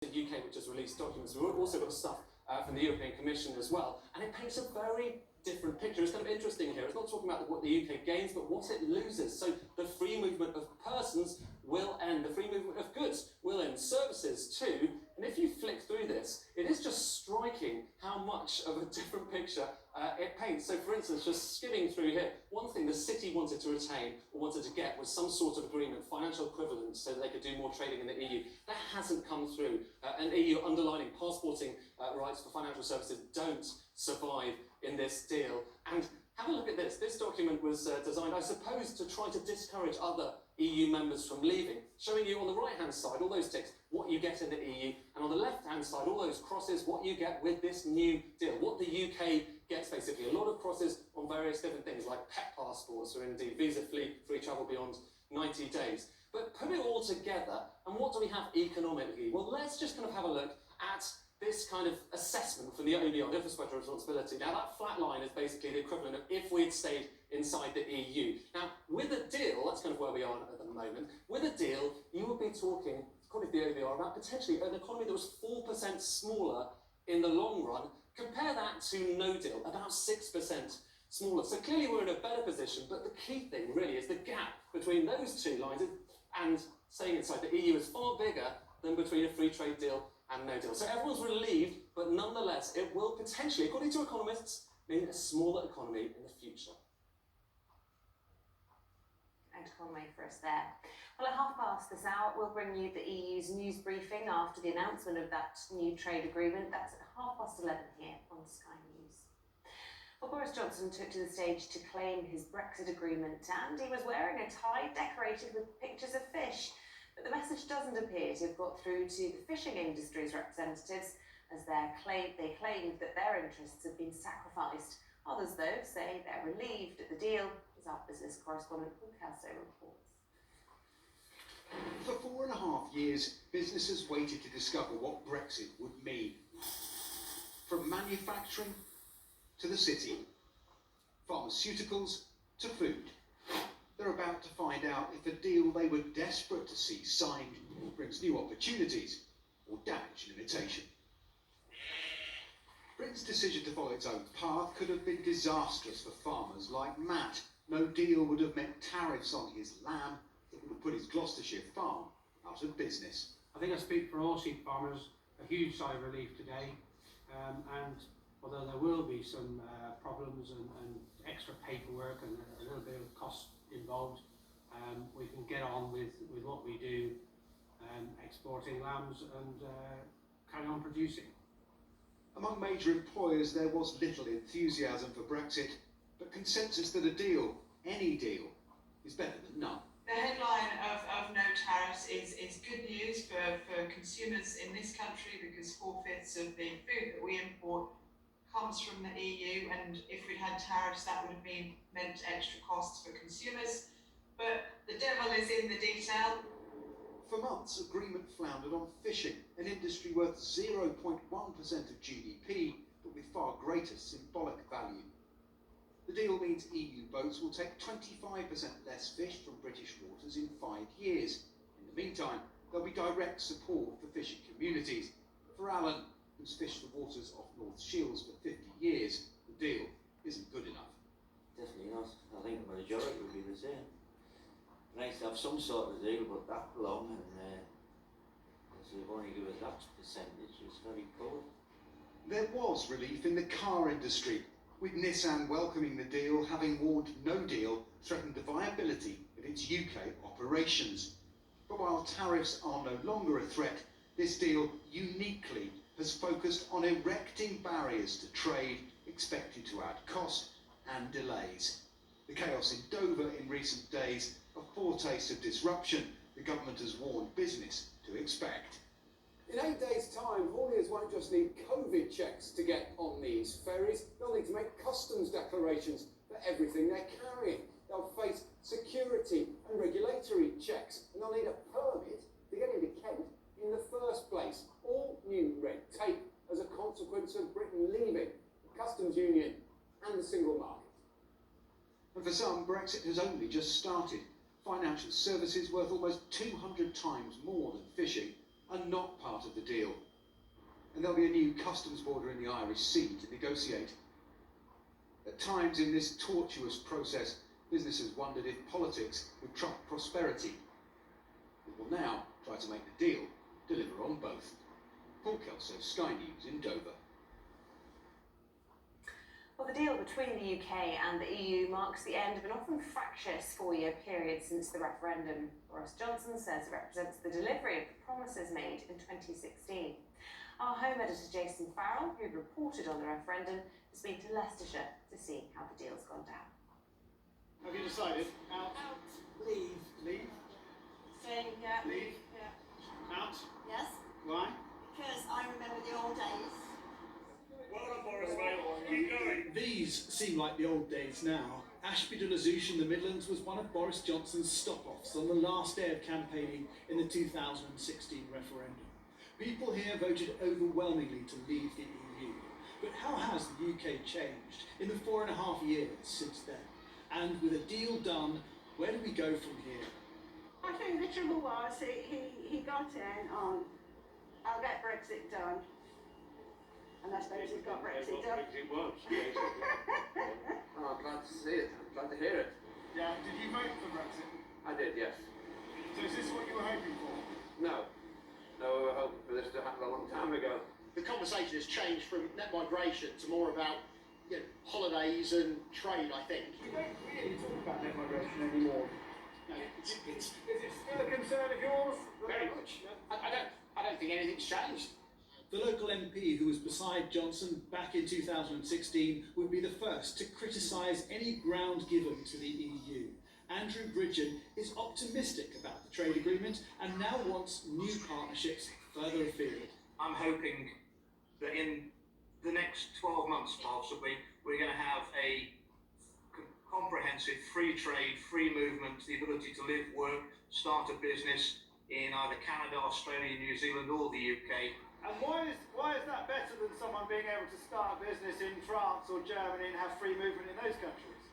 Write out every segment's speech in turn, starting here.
the UK, which has released documents. We've also got stuff from the European Commission as well, and it paints a very different picture. It's kind of interesting here. It's not talking about what the UK gains, but what it loses. So the free movement of persons will end. The free movement of goods will end. Services too. And if you flick through this, it is just striking how much of a different picture it paints. So for instance, just skimming through here, one thing the city wanted to retain or wanted to get was some sort of agreement, financial equivalence, so that they could do more trading in the EU. That hasn't come through. And EU underlining passporting rights for financial services don't survive in this deal. And have a look at this. This document was designed, I suppose, to try to discourage other EU members from leaving, showing you on the right-hand side, all those ticks, what you get in the EU, and on the left-hand side, all those crosses, what you get with this new deal, what the UK gets, basically. A lot of crosses on various different things, like pet passports, or indeed visa-free travel beyond 90 days. But put it all together, and what do we have economically? Well, let's just kind of have a look at this kind of assessment from the OBR, the Office of Budgetary Responsibility. Now, that flat line is basically the equivalent of if we'd stayed inside the EU. Now, with a deal, that's kind of where we are at the moment, with a deal, you would be talking, according to the OBR, about potentially an economy that was 4% smaller in the long run. Compare that to no deal, about 6% smaller. So clearly we're in a better position, but the key thing really is the gap between those two lines and staying inside the EU is far bigger than between a free trade deal and no deal. So everyone's relieved, but nonetheless, it will potentially, according to economists, mean a smaller economy in the future. Economy for us there. Well, at past this hour, we'll bring you the EU's news briefing after the announcement of that new trade agreement. That's at 11:30 here on Sky News. Well, Boris Johnson took to the stage to claim his Brexit agreement, and he was wearing a tie decorated with pictures of fish. But the message doesn't appear to have got through to the fishing industry's representatives, as they claimed that their interests have been sacrificed. Others, though, say they're relieved at the deal, as our business correspondent Paul Casto reports. For 4.5 years, businesses waited to discover what Brexit would mean. From manufacturing to the city, pharmaceuticals to food. They're about to find out if the deal they were desperate to see signed brings new opportunities or damage limitation. Britain's decision to follow its own path could have been disastrous for farmers like Matt. No deal would have meant tariffs on his lamb that would have put his Gloucestershire farm out of business. I think I speak for all sheep farmers, a huge sigh of relief today, and although there will be some problems and extra paperwork and a little bit of cost involved, we can get on with what we do, exporting lambs and carry on producing. Among major employers, there was little enthusiasm for Brexit, but consensus that a deal, any deal, is better than none. The headline of no tariffs is good news for consumers in this country, because 4/5 of the food that we import comes from the EU, and if we'd had tariffs, that would have meant extra costs for consumers. But the devil is in the detail. For months, agreement floundered on fishing, an industry worth 0.1% of GDP, but with far greater symbolic value. The deal means EU boats will take 25% less fish from British waters in 5 years. In the meantime, there'll be direct support for fishing communities. For Alan, who's fished the waters off North Shields for 50 years, the deal isn't good enough. Definitely not. I think the majority will be the same. Nice to have some sort of deal, but that long, and so they've only given us that percentage, is very poor. There was relief in the car industry, with Nissan welcoming the deal, having warned no deal threatened the viability of its UK operations. But while tariffs are no longer a threat, this deal uniquely has focused on erecting barriers to trade, expected to add cost and delays. The chaos in Dover in recent days, a foretaste of disruption the government has warned business to expect. In 8 days' time, hauliers won't just need COVID checks to get on these ferries, they'll need to make customs declarations for everything they're carrying. They'll face security and regulatory checks, and they'll need a permit to get into Kent in the first place. All new red tape as a consequence of Britain leaving the customs union and the single market. And for some, Brexit has only just started. Financial services worth almost 200 times more than fishing are not part of the deal. And there'll be a new customs border in the Irish Sea to negotiate. At times in this tortuous process, businesses wondered if politics would trump prosperity. It will now try to make the deal deliver on both. Paul Kelso, Sky News in Dover. Well, the deal between the UK and the EU marks the end of an often fractious 4-year period since the referendum. Boris Johnson says it represents the delivery of the promises made in 2016. Our home editor Jason Farrell, who reported on the referendum, has been to Leicestershire to see how the deal's gone down. Have you decided? Out. Out. Leave. Leave. Staying, yeah. Leave. Yeah. Out. Yes, Why? because I remember the old days. These seem like the old days now. Ashby-de-la-Zouch in the Midlands was one of Boris Johnson's stop-offs on the last day of campaigning in the 2016 referendum. People here voted overwhelmingly to leave the EU. But how has the UK changed in the 4.5 years since then? And with a deal done, where do we go from here? I think the trouble was he got in on, I'll get Brexit done. And I suppose he's got Brexit done. Oh, glad to see it. Glad to hear it. Yeah. Did you vote for Brexit? I did, yes. So is this what you were hoping for? No. No, we were hoping for this to happen a long time ago. The conversation has changed from net migration to more about holidays and trade, I think. We don't really talk about net migration anymore. No, Is it still a concern of yours? very much. I don't think anything's changed. The local MP who was beside Johnson back in 2016 would be the first to criticise any ground given to the EU. Andrew Bridgen is optimistic about the trade agreement and now wants new partnerships further afield. I'm hoping that in the next 12 months, possibly, we're going to have a comprehensive free trade, free movement, the ability to live, work, start a business in either Canada, Australia, New Zealand or the UK. And why is that better than someone being able to start a business in France or Germany and have free movement in those countries?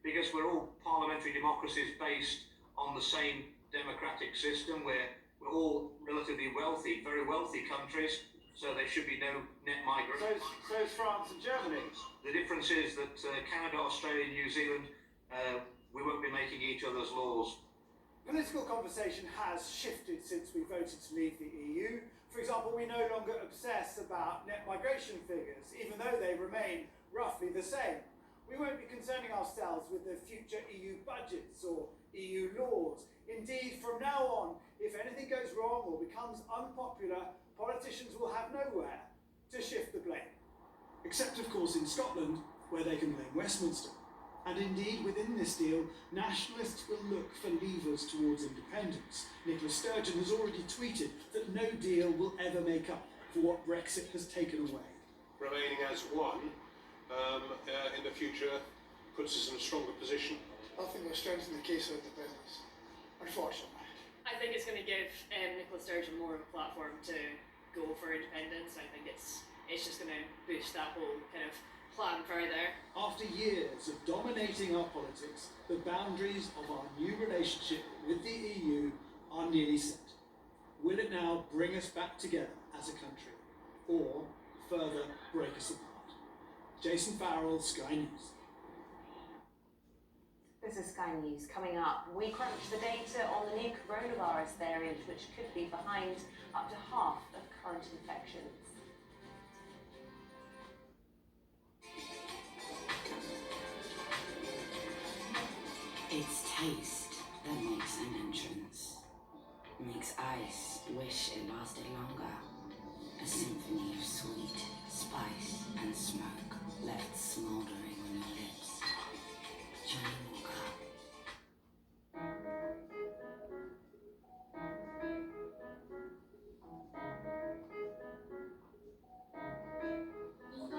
Because we're all parliamentary democracies based on the same democratic system. We're all relatively wealthy, very wealthy countries, so there should be no net migration. So is France and Germany. The difference is that Canada, Australia, New Zealand, we won't be making each other's laws. Political conversation has shifted since we voted to leave the EU. For example, we no longer obsess about net migration figures, even though they remain roughly the same. We won't be concerning ourselves with the future EU budgets or EU laws. Indeed, from now on, if anything goes wrong or becomes unpopular, politicians will have nowhere to shift the blame. Except, of course, in Scotland, where they can blame Westminster. And indeed, within this deal, nationalists will look for levers towards independence. Nicola Sturgeon has already tweeted that no deal will ever make up for what Brexit has taken away. Remaining as one in the future puts us in a stronger position. I think we're strengthening the case of independence, unfortunately. I think it's going to give Nicola Sturgeon more of a platform to go for independence. I think it's just going to boost that whole kind of plan further. After years of dominating our politics, the boundaries of our new relationship with the EU are nearly set. Will it now bring us back together as a country, or further break us apart? Jason Farrell, Sky News. This is Sky News. Coming up, we crunch the data on the new coronavirus variant, which could be behind up to half of current infections. It's taste that makes an entrance, makes ice wish it lasted longer. A symphony of sweet, spice, and smoke left smoldering on your lips. Johnny Walker.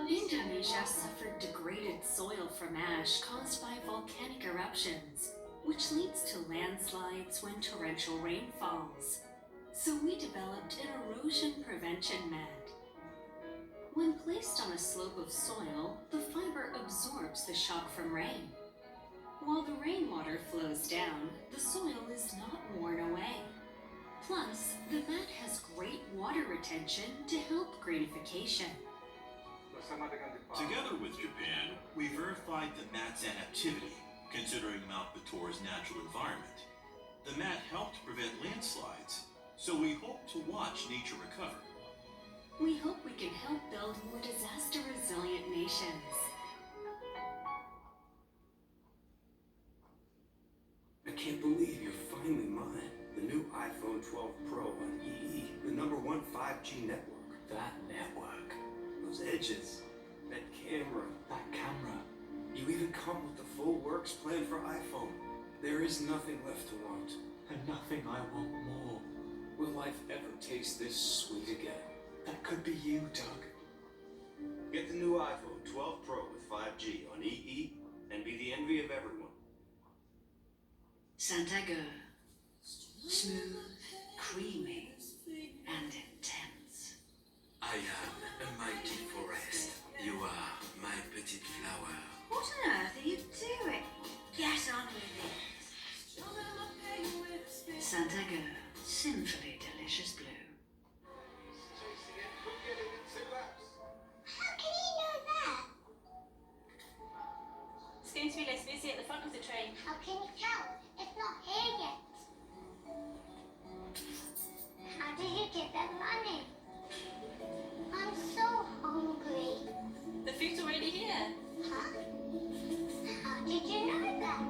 Indonesia suffered degraded soil from ash caused by volcanic eruptions, which leads to landslides when torrential rain falls. So we developed an erosion prevention mat. When placed on a slope of soil, the fiber absorbs the shock from rain. While the rainwater flows down, the soil is not worn away. Plus, the mat has great water retention to help greenification. Together with Japan, we verified the mat's adaptivity, considering Mount Bator's natural environment. The mat helped prevent landslides, so we hope to watch nature recover. We hope we can help build more disaster-resilient nations. I can't believe you're finally mine. The new iPhone 12 Pro on EE, the #1 5G network. That network. Those edges. That camera. That camera. You even come with the full works plan for iPhone. There is nothing left to want. And nothing I want more. Will life ever taste this sweet again? That could be you, Doug. Get the new iPhone 12 Pro with 5G on EE and be the envy of everyone. Santiago. Smooth, creamy, and intense. I am a mighty forest. You are my petite flower. What on earth are you doing? Get on with it. Santiago, sinfully delicious blue. How can you know that? It's going to be less busy at the front of the train. How can you tell? It's not here yet. How did you get that money? I'm so hungry. The food's already here. Huh? How did you know that?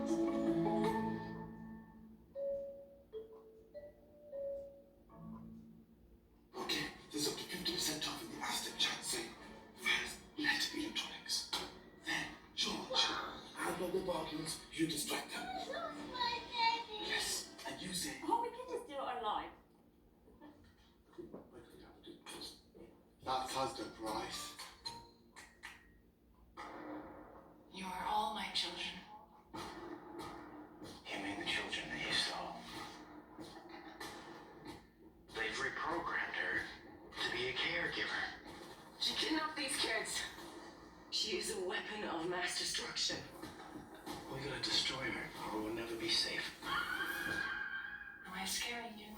Okay, there's up to 50% off in the Aztec chat sale. First, let electronics. Then, George. I'll grab the bargains, you distract them. Yes, and you say... Oh, we can just do it online. That's us the price. You are all my children. You mean the children that you stole? They've reprogrammed her to be a caregiver. She kidnapped these kids. She is a weapon of mass destruction. We're gonna destroy her, or we'll never be safe. Am I scaring you?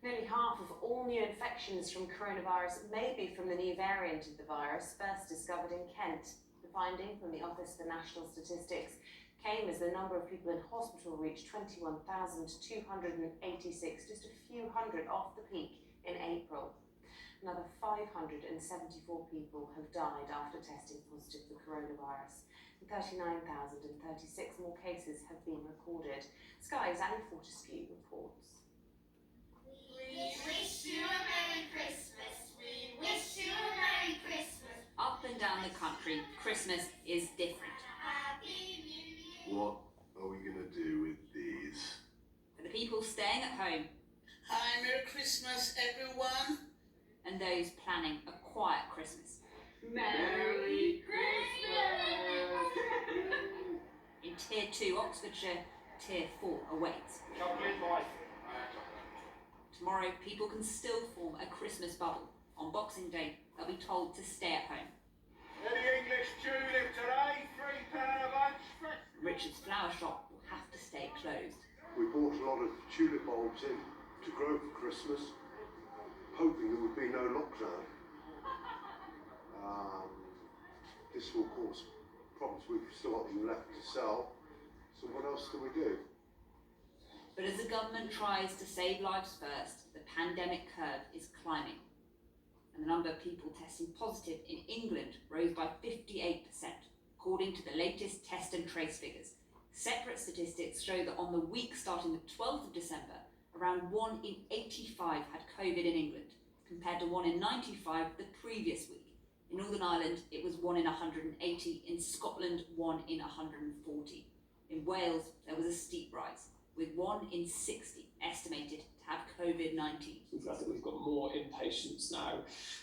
Nearly half of all new infections from coronavirus may be from the new variant of the virus, first discovered in Kent. The finding from the Office for National Statistics came as the number of people in hospital reached 21,286, just a few hundred off the peak in April. Another 574 people have died after testing positive for coronavirus. 39,036 more cases have been recorded. Sky's Annie Fortescue reports. We wish you a Merry Christmas. We wish you a Merry Christmas. Up and down the country, Christmas is different. Happy New Year. What are we going to do with these? For the people staying at home. Hi, Merry Christmas, everyone. And those planning a quiet Christmas. Merry Christmas! In Tier 2 Oxfordshire, Tier 4 awaits. Chocolate life. Tomorrow, people can still form a Christmas bubble. On Boxing Day, they'll be told to stay at home. Any English tulip today? £3 a bunch. Richard's flower shop will have to stay closed. We bought a lot of tulip bulbs in to grow for Christmas, hoping there would be no lockdown. This will cause problems. We've still got them left to sell, so what else do we do? But as the government tries to save lives first, the pandemic curve is climbing. And the number of people testing positive in England rose by 58%, according to the latest test and trace figures. Separate statistics show that on the week starting the 12th of December, around 1 in 85 had COVID in England, compared to 1 in 95 the previous week. In Northern Ireland, it was 1 in 180, in Scotland, 1 in 140. In Wales, there was a steep rise, with 1 in 60 estimated to have COVID-19. I think we've got more inpatients now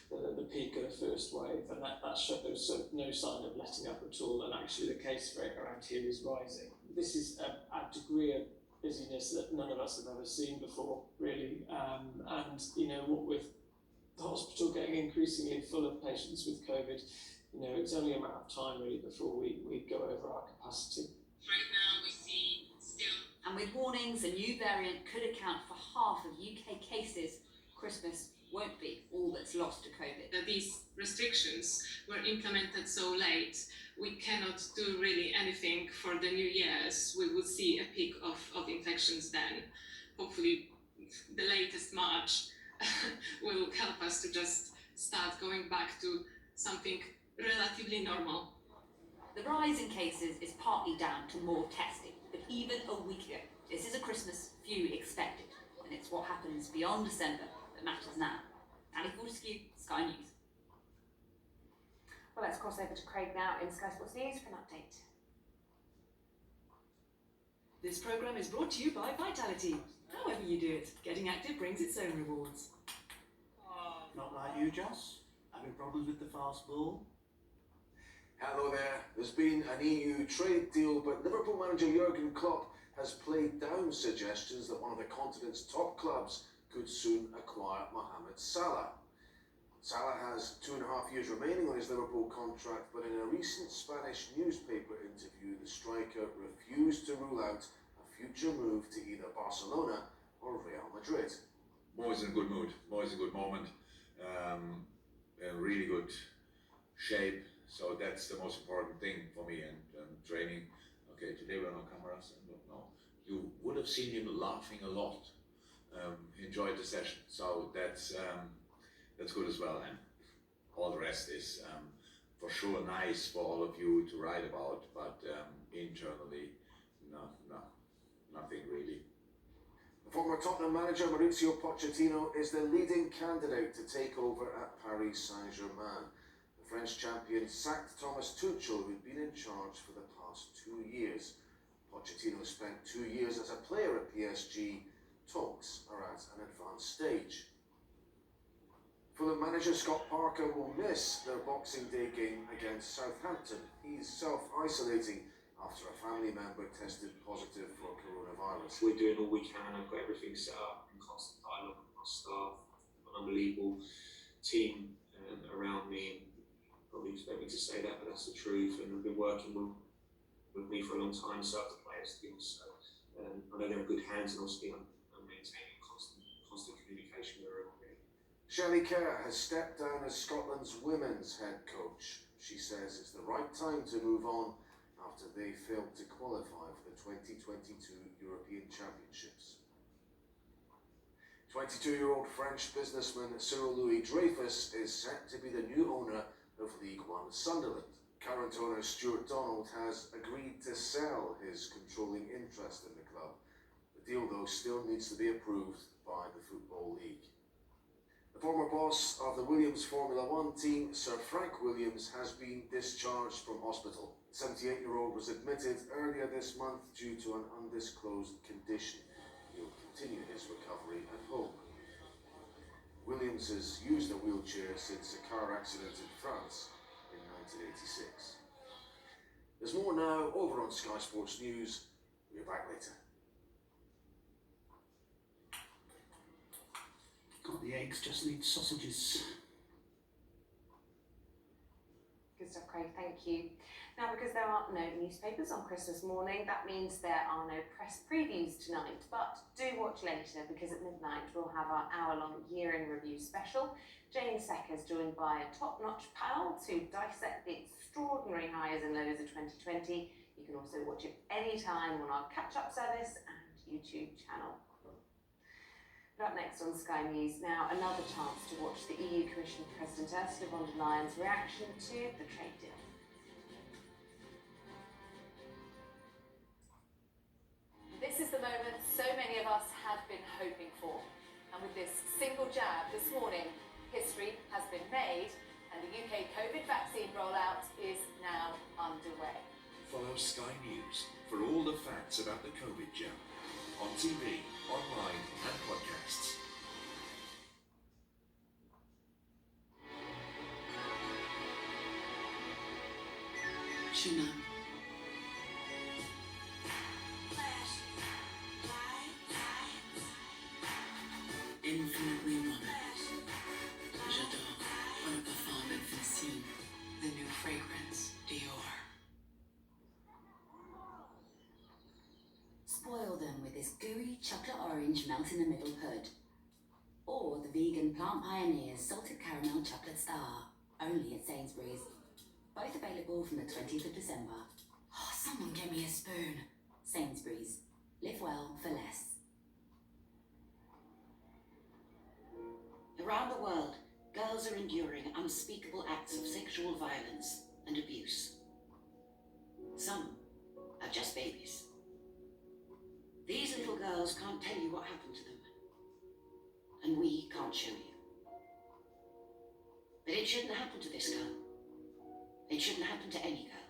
than at the peak of the first wave, and that shows no sign of letting up at all, and actually the case rate around here is rising. This is a degree of busyness that none of us have ever seen before, really, and you know, what with the hospital getting increasingly full of patients with COVID, it's only a matter of time really before we go over our capacity. Right now we see still... And with warnings, a new variant could account for half of UK cases. Christmas won't be all that's lost to COVID. These restrictions were implemented so late, we cannot do really anything for the New Year's. We will see a peak of infections then. Hopefully the latest March will help us to just start going back to something relatively normal. The rise in cases is partly down to more testing, but even a week ago, this is a Christmas few expected, and it's what happens beyond December that matters now. Ali Fortescue, Sky News. Well, let's cross over to Craig now in Sky Sports News for an update. This programme is brought to you by Vitality. However you do it, getting active brings its own rewards. Not like you, Joss? Having problems with the fast ball? Hello there. There's been an EU trade deal, but Liverpool manager Jurgen Klopp has played down suggestions that one of the continent's top clubs could soon acquire Mohamed Salah. Salah has 2.5 years remaining on his Liverpool contract, but in a recent Spanish newspaper interview, the striker refused to rule out a future move to either Barcelona or Real Madrid. Mo's in a good mood. Mo's in a good moment. In really good shape. So that's the most important thing for me, and training. Okay, today we're on cameras, and no, you would have seen him laughing a lot. Enjoyed the session, so that's good as well. And all the rest is for sure nice for all of you to write about, but internally, nothing really. The former Tottenham manager Mauricio Pochettino is the leading candidate to take over at Paris Saint-Germain. The French champion sacked Thomas Tuchel, who'd been in charge for the past 2 years. Pochettino spent 2 years as a player at PSG. Talks are at an advanced stage. Fulham manager Scott Parker will miss their Boxing Day game against Southampton. He's self-isolating after a family member tested positive for coronavirus. We're doing all we can. I've got everything set up in constant dialogue with my staff, an unbelievable team around me. Probably expect me to say that, but that's the truth. And they've been working with me for a long time, so have the players too. So I know they're in good hands, and obviously I'm maintaining constant communication with everybody. Shelley Kerr has stepped down as Scotland's women's head coach. She says it's the right time to move on after they failed to qualify for the 2022 European Championships. 22-year-old French businessman Cyril Louis Dreyfus is set to be the new owner of League One Sunderland. Current owner Stuart Donald has agreed to sell his controlling interest in the club. The deal, though, still needs to be approved by the Football League. The former boss of the Williams Formula One team, Sir Frank Williams, has been discharged from hospital. The 78-year-old was admitted earlier this month due to an undisclosed condition. He'll continue his recovery at home. Williams has used a wheelchair since a car accident in France in 1986. There's more now over on Sky Sports News. We'll be back later. God, the eggs just need sausages. Good stuff, Craig, thank you. Now, because there are no newspapers on Christmas morning, that means there are no press previews tonight, but do watch later, because at midnight we'll have our hour-long year-in review special. Jane Secker's joined by a top-notch panel to dissect the extraordinary highs and lows of 2020. You can also watch it anytime on our catch-up service and YouTube channel. Up next on Sky News now, another chance to watch the EU Commission President Ursula von der Leyen's reaction to the trade deal. This is the moment so many of us have been hoping for. And with this single jab this morning, history has been made and the UK COVID vaccine rollout is now underway. Follow Sky News for all the facts about the COVID jab. On TV, online and podcasts. Shuna. Infinitely woman. J'adore. On a parfum infinissime. The new fragrance. this gooey chocolate orange melt in the middle hood. Or the vegan Plant Pioneers salted caramel chocolate star, only at Sainsbury's. Both available from the 20th of December. Oh, someone get me a spoon. Sainsbury's. Live well for less. Around the world, girls are enduring unspeakable acts of sexual violence and abuse. Some are just babies. These little girls can't tell you what happened to them. And we can't show you. But it shouldn't happen to this girl. It shouldn't happen to any girl.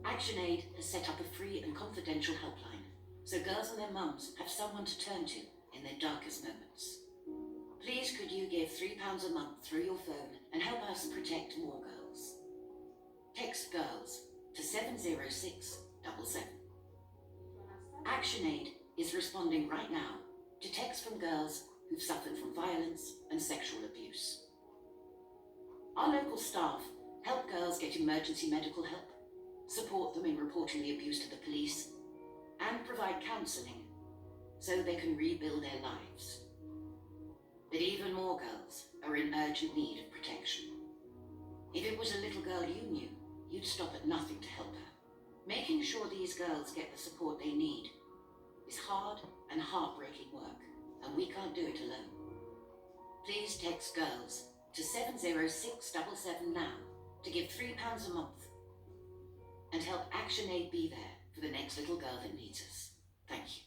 ActionAid has set up a free and confidential helpline, so girls and their mums have someone to turn to in their darkest moments. Please could you give £3 a month through your phone and help us protect more girls? Text GIRLS to 70677. ActionAid is responding right now to texts from girls who've suffered from violence and sexual abuse. Our local staff help girls get emergency medical help, support them in reporting the abuse to the police, and provide counselling so they can rebuild their lives. But even more girls are in urgent need of protection. If it was a little girl you knew, you'd stop at nothing to help her. Making sure these girls get the support they need is hard and heartbreaking work, and we can't do it alone. Please text GIRLS to 70677 now to give £3 a month and help ActionAid be there for the next little girl that needs us. Thank you.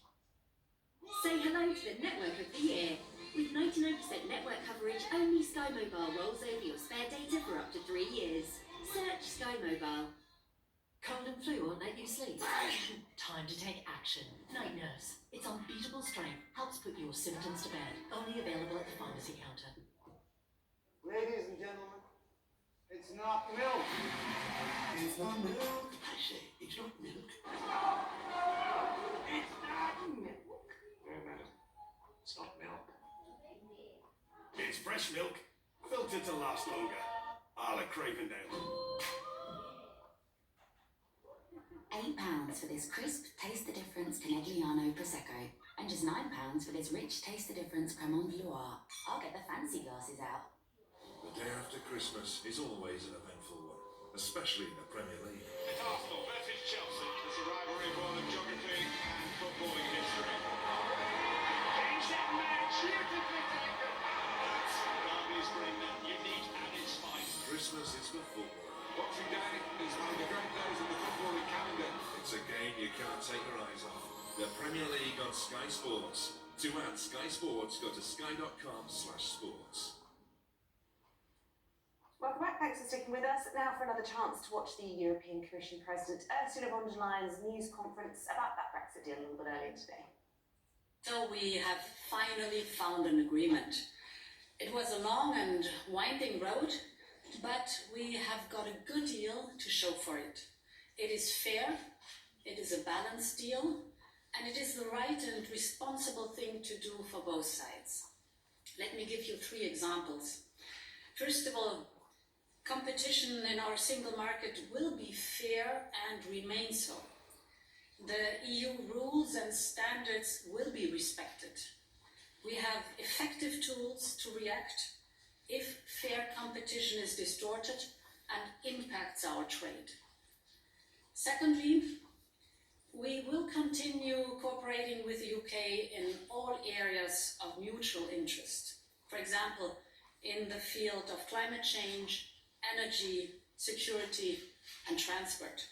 Say hello to the network of the year. With 99% network coverage, only Sky Mobile rolls over your spare data for up to 3 years. Search Sky Mobile. Cold and flu won't let you sleep. Time to take action. Night Nurse. Its unbeatable strength helps put your symptoms to bed. Only available at the pharmacy counter. Ladies and gentlemen, it's not milk. It's not milk. I say, it's not milk. It's not milk. No, madam. It's not milk. It's fresh milk, filtered to last longer. A la Cravendale. £8 for this crisp Taste the Difference Conegliano Prosecco. And just £9 for this rich Taste the Difference Cremant de Loire. I'll get the fancy glasses out. The day after Christmas is always an eventful one, especially in the Premier League. It's Arsenal versus Chelsea. It's a rivalry born of geography and footballing history. Change that match. Beautifully taken. That's derbies bring that unique added spice. Christmas is for football. Boxing Day is one of the great days of the footballing calendar. It's a game you can't take your eyes off. The Premier League on Sky Sports. To add Sky Sports, go to sky.com/sports. Welcome back, thanks for sticking with us. Now for another chance to watch the European Commission President Ursula von der Leyen's news conference about that Brexit deal a little bit earlier today. So we have finally found an agreement. It was a long and winding road, but we have got a good deal to show for it. It is fair, it is a balanced deal, and it is the right and responsible thing to do for both sides. Let me give you 3 examples. First of all, competition in our single market will be fair and remain so. The EU rules and standards will be respected. We have effective tools to react if fair competition is distorted and impacts our trade. Secondly, we will continue cooperating with the UK in all areas of mutual interest. For example, in the field of climate change, energy, security, and transport.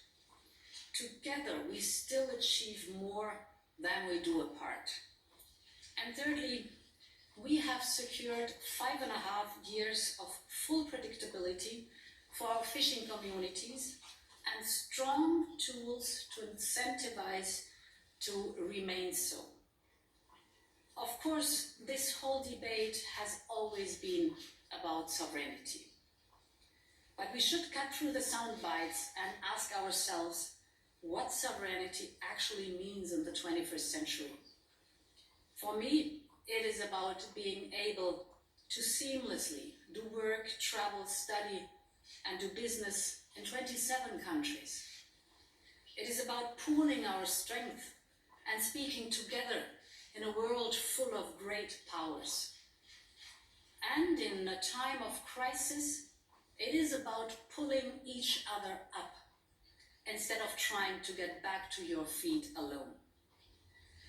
Together, we still achieve more than we do apart. And thirdly, we have secured 5.5 years of full predictability for our fishing communities and strong tools to incentivize to remain so. Of course, this whole debate has always been about sovereignty. But we should cut through the sound bites and ask ourselves what sovereignty actually means in the 21st century. For me, it is about being able to seamlessly do work, travel, study, and do business in 27 countries. It is about pooling our strength and speaking together in a world full of great powers. And in a time of crisis, it is about pulling each other up instead of trying to get back to your feet alone.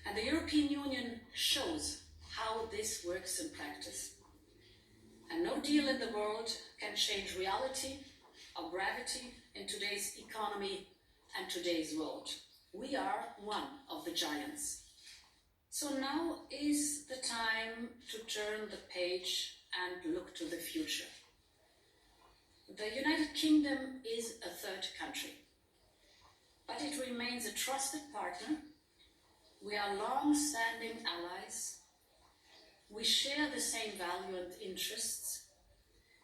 And the European Union shows how this works in practice. And no deal in the world can change reality or gravity in today's economy and today's world. We are one of the giants. So now is the time to turn the page and look to the future. The United Kingdom is a third country, but it remains a trusted partner. We are long-standing allies. We share the same value and interests,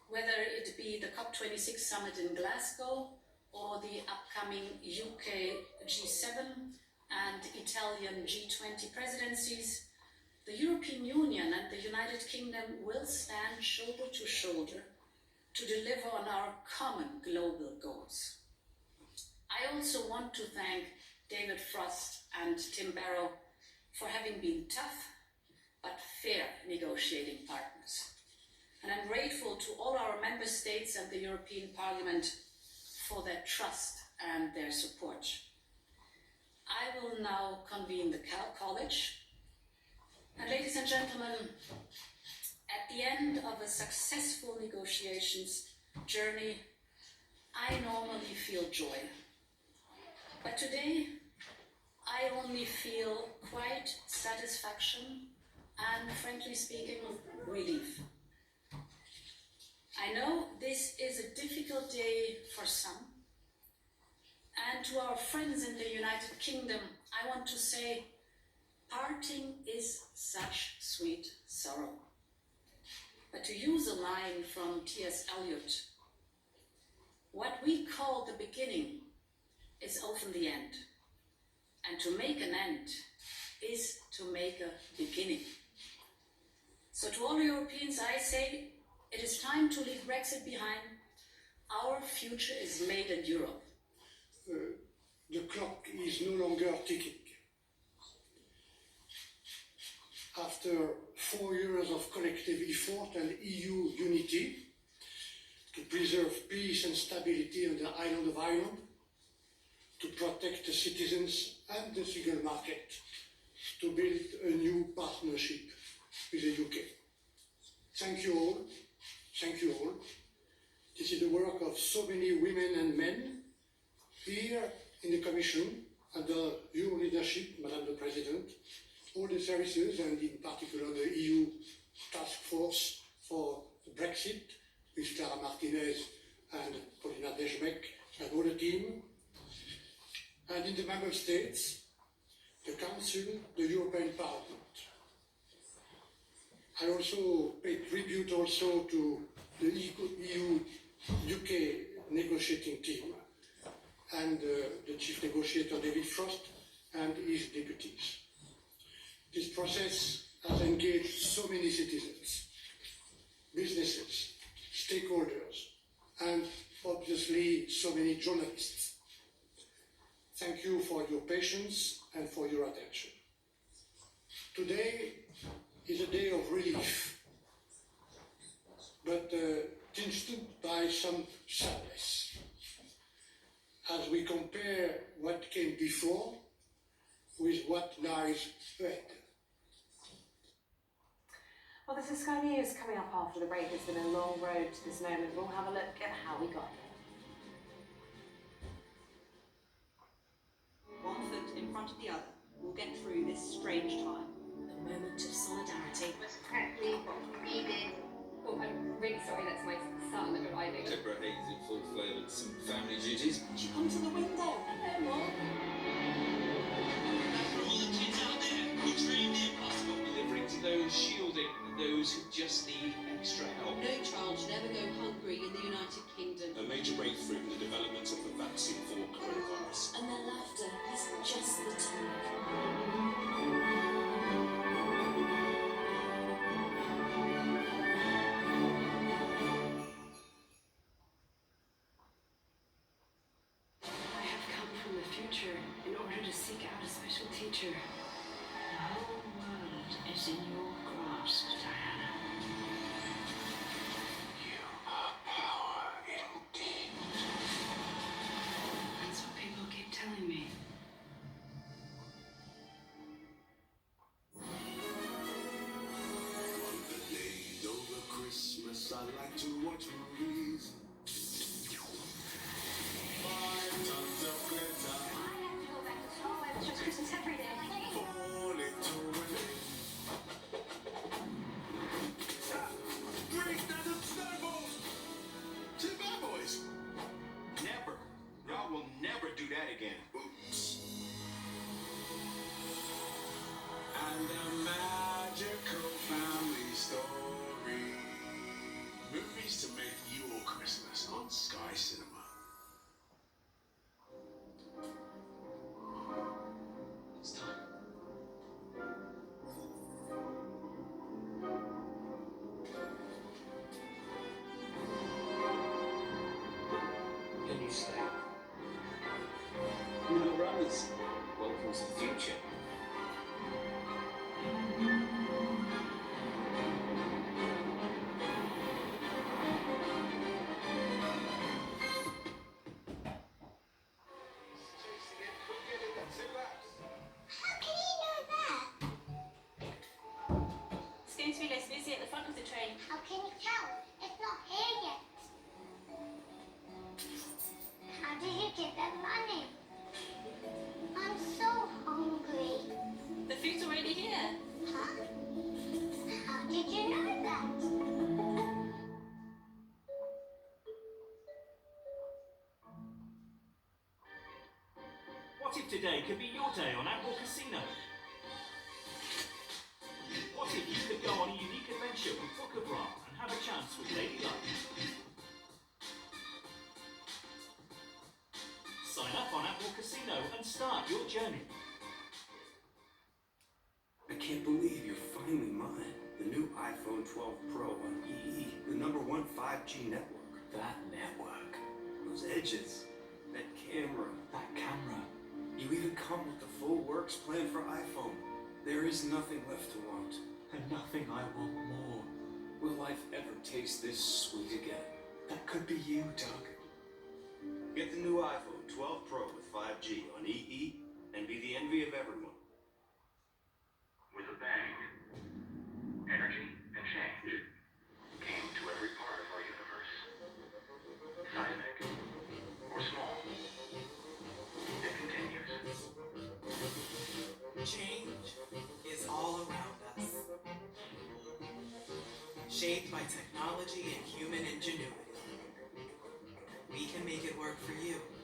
whether it be the COP26 summit in Glasgow or the upcoming UK G7 and Italian G20 presidencies. The European Union and the United Kingdom will stand shoulder to shoulder to deliver on our common global goals. I also want to thank David Frost and Tim Barrow for having been tough but fair negotiating partners. And I'm grateful to all our member states and the European Parliament for their trust and their support. I will now convene the College. And ladies and gentlemen, at the end of a successful negotiations journey, I normally feel joy. But today, I only feel quite satisfaction and, frankly speaking, relief. I know this is a difficult day for some, and to our friends in the United Kingdom, I want to say, parting is such sweet sorrow. But to use a line from T.S. Eliot, what we call the beginning is often the end, and to make an end is to make a beginning. So to all Europeans, I say, it is time to leave Brexit behind. Our future is made in Europe. The clock is no longer ticking. After 4 years of collective effort and EU unity to preserve peace and stability on the island of Ireland, to protect the citizens and the single market, to build a new partnership with the UK. Thank you all. Thank you all. This is the work of so many women and men here in the Commission, under your leadership, Madam the President, all the services, and in particular the EU Task Force for Brexit, with Clara Martinez and Paulina Deshbeck and all the team, and in the Member States, the Council, the European Parliament. I also pay tribute also to the EU-UK negotiating team and the chief negotiator David Frost and his deputies. This process has engaged so many citizens, businesses, stakeholders, and obviously so many journalists. Thank you for your patience and for your attention. Today is a day of relief, but tinged by some sadness, as we compare what came before with what lies ahead. Well, this is Sky News coming up after the break. It's been a long road to this moment. We'll have a look at how we got here. One foot in front of the other, we'll get through this strange time. A moment of solidarity. Was correctly what we needed. Oh, I'm really sorry, that's my son arriving. Deborah Hayes in full flow with some family duties. Would you come to the window? Hello, Mom. For all the kids out there who dream the impossible, delivering to those shielding those who just need extra help. No child should ever go hungry in the United Kingdom. A major breakthrough in the development of a vaccine for coronavirus. And their laughter is just the tonic. I have come from the future in order to seek out a special teacher. is in your grasp, Diana. You are power indeed. That's what people keep telling me. On the days over Christmas, I like to watch movies. 5 tons of glitter. Christmas every day. 4 little women. 3,000 snowballs. 2 bad boys. Never. Y'all will never do that again. Oops. And a magical family story. Movies to make your Christmas on Sky Cinema. It's time. Can you stay? No runners. Welcome to the future. Chasing it, we'll get it in 2 laps. How can you know that? It's going to be less busy at the front of the train. How can you tell? It's not here yet. How did you get that money? I'm so hungry. The food's already here. Huh? How did you know that? What if today could be your day on Apple Casino? What if you could go on a unique adventure with Book of Ra and have a chance with Lady Luck? Sign up on Apple Casino and start your journey. I can't believe you're finally mine. The new iPhone 12 Pro on EE, the #1 5G network. That network. Those edges. That camera. That camera. You even come with the full works plan for iPhone. There is nothing left to want. And nothing I want more. Will life ever taste this sweet again? That could be you, Doug. Get the new iPhone 12 Pro with 5G on EE and be the envy of everyone. With a bang, energy and change came to every part of our universe. Seismic or small, it continues. Change is all around us, shaped by technology and human ingenuity.